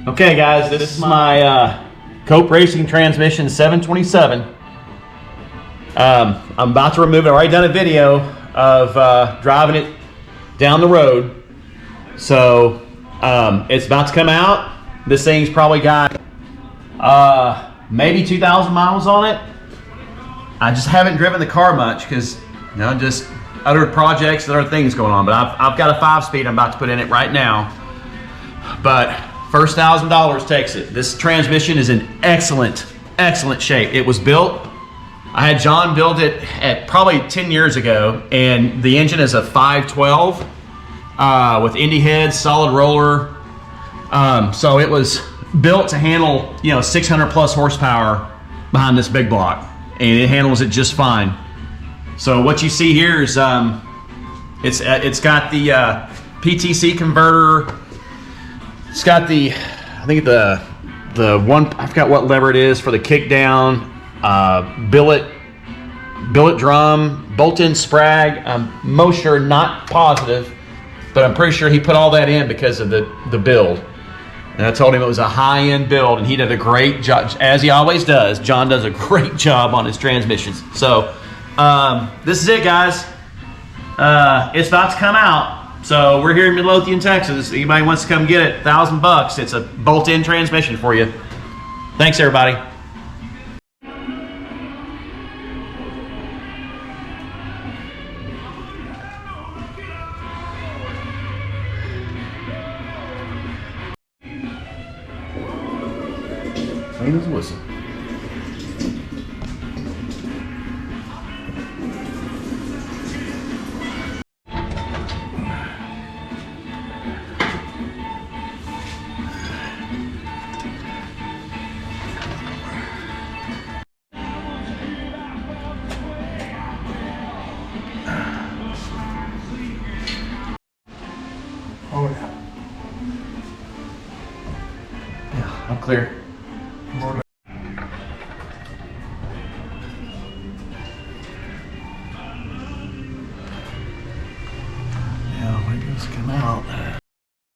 Okay guys, this is my Cope Racing transmission 727. I'm about to remove it. I've already done a video of driving it down the road. So it's about to come out. This thing's probably got maybe 2,000 miles on it. I just haven't driven the car much because, you know, just other projects and other things going on. But I've got a 5-speed I'm about to put in it right now. But first $1,000 takes it. This transmission is in excellent shape. It was built, I had John build it at probably 10 years ago, and the engine is a 512 with Indy heads, solid roller. So it was built to handle, you know, 600 plus horsepower behind this big block, and it handles it just fine. So what you see here is it's got the PTC converter. It's got the, I think the one, I forgot what lever it is for the kick down, billet drum, bolt-in sprag. I'm most sure, not positive, but I'm pretty sure he put all that in because of the build. And I told him it was a high-end build, and he did a great job, as he always does. John does a great job on his transmissions. So this is it, guys. It's about to come out. So we're here in Midlothian, Texas. Anybody wants to come get it, $1,000. It's a bolt-in transmission for you. Thanks, everybody. Clean as a whistle. Oh yeah. Yeah, I'm clear. Yeah, when it goes to come out.